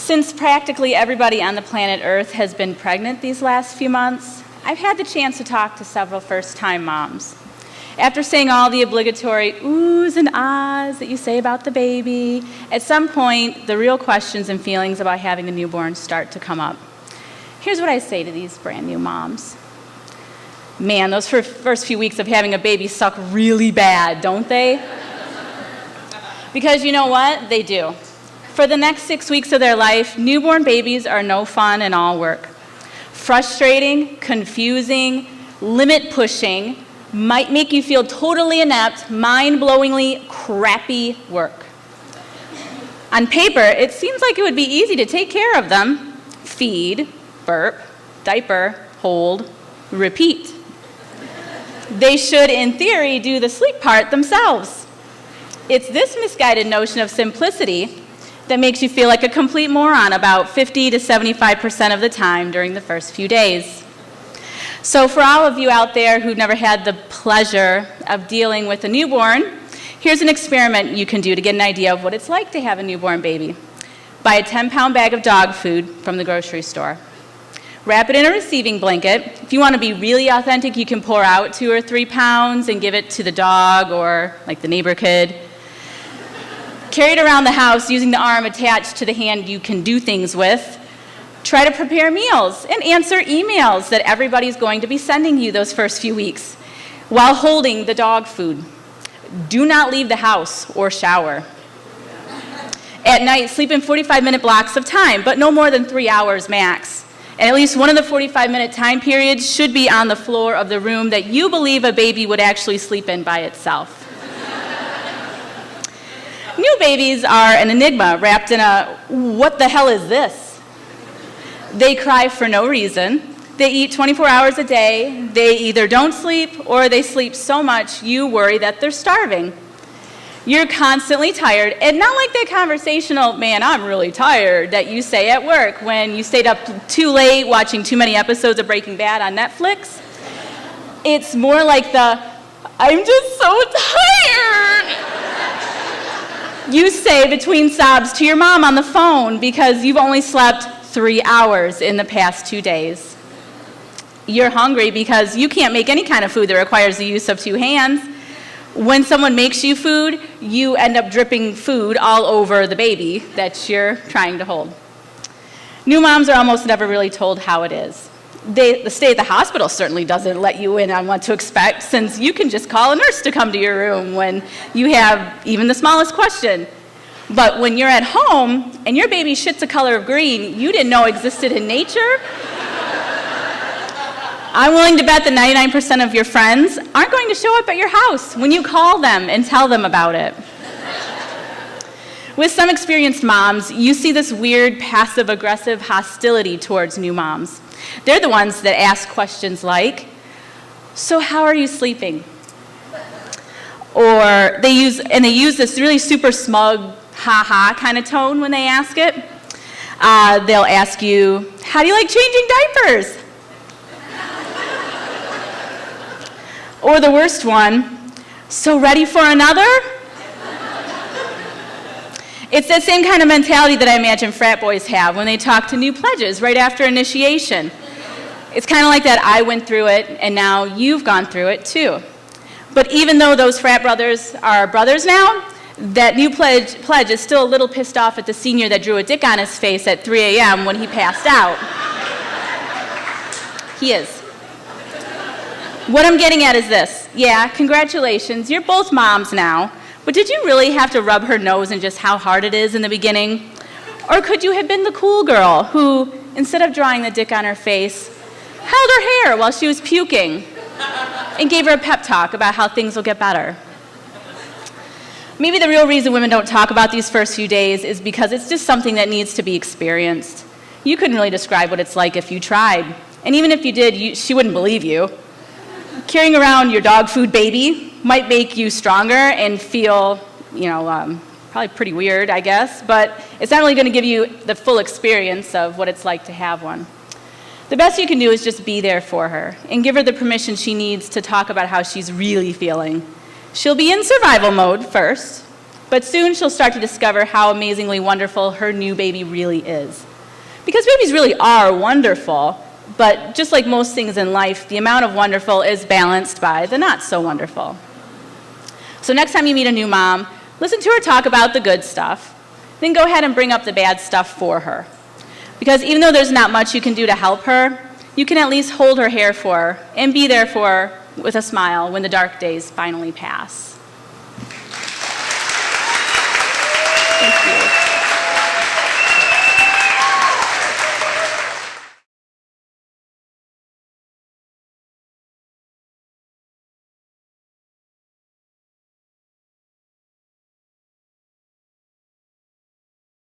Since practically everybody on the planet Earth has been pregnant these last few months, I've had the chance to talk to several first-time moms. After saying all the obligatory oohs and ahs that you say about the baby, at some point, the real questions and feelings about having a newborn start to come up. Here's what I say to these brand new moms. Man, those first few weeks of having a baby suck really bad, don't they? Because you know what? They do. For the next 6 weeks of their life, newborn babies are no fun and all work. Frustrating, confusing, limit pushing, might make you feel totally inept, mind-blowingly crappy work. On paper, it seems like it would be easy to take care of them. Feed, burp, diaper, hold, repeat. They should, in theory, do the sleep part themselves. It's this misguided notion of simplicity that makes you feel like a complete moron about 50 to 75% of the time during the first few days. So for all of you out there who've never had the pleasure of dealing with a newborn, here's an experiment you can do to get an idea of what it's like to have a newborn baby. Buy a 10-pound bag of dog food from the grocery store. Wrap it in a receiving blanket. If you want to be really authentic, you can pour out 2 or 3 pounds and give it to the dog or like the neighbor kid. Carry it around the house using the arm attached to the hand you can do things with. Try to prepare meals and answer emails that everybody's going to be sending you those first few weeks while holding the dog food. Do not leave the house or shower. At night, sleep in 45-minute blocks of time, but no more than 3 hours max. And at least one of the 45-minute time periods should be on the floor of the room that you believe a baby would actually sleep in by itself. New babies are an enigma wrapped in a, what the hell is this? They cry for no reason. They eat 24 hours a day. They either don't sleep or they sleep so much you worry that they're starving. You're constantly tired, and not like that conversational, man, I'm really tired, that you say at work when you stayed up too late watching too many episodes of Breaking Bad on Netflix. It's more like the, I'm just so tired, you say between sobs to your mom on the phone because you've only slept 3 hours in the past 2 days. You're hungry because you can't make any kind of food that requires the use of 2 hands. When someone makes you food, you end up dripping food all over the baby that you're trying to hold. New moms are almost never really told how it is. The stay at the hospital certainly doesn't let you in on what to expect, since you can just call a nurse to come to your room when you have even the smallest question. But when you're at home and your baby shits a color of green you didn't know existed in nature, I'm willing to bet that 99% of your friends aren't going to show up at your house when you call them and tell them about it. With some experienced moms, you see this weird passive-aggressive hostility towards new moms. They're the ones that ask questions like, so how are you sleeping? Or they use this really super smug, ha-ha kind of tone when they ask it. They'll ask you, how do you like changing diapers? Or the worst one, so ready for another? It's that same kind of mentality that I imagine frat boys have when they talk to new pledges right after initiation. It's kind of like that, I went through it, and now you've gone through it too. But even though those frat brothers are brothers now, that new pledge is still a little pissed off at the senior that drew a dick on his face at 3 a.m. when he passed out. He is. What I'm getting at is this. Yeah, congratulations, you're both moms now, but did you really have to rub her nose in just how hard it is in the beginning? Or could you have been the cool girl who, instead of drawing the dick on her face, held her hair while she was puking and gave her a pep talk about how things will get better? Maybe the real reason women don't talk about these first few days is because it's just something that needs to be experienced. You couldn't really describe what it's like if you tried. And even if you did, she wouldn't believe you. Carrying around your dog food baby might make you stronger and feel, probably pretty weird, I guess, but it's not really going to give you the full experience of what it's like to have one. The best you can do is just be there for her and give her the permission she needs to talk about how she's really feeling. She'll be in survival mode first, but soon she'll start to discover how amazingly wonderful her new baby really is. Because babies really are wonderful, but just like most things in life, the amount of wonderful is balanced by the not so wonderful. So next time you meet a new mom, listen to her talk about the good stuff, then go ahead and bring up the bad stuff for her. Because even though there's not much you can do to help her, you can at least hold her hair for her and be there for her with a smile when the dark days finally pass.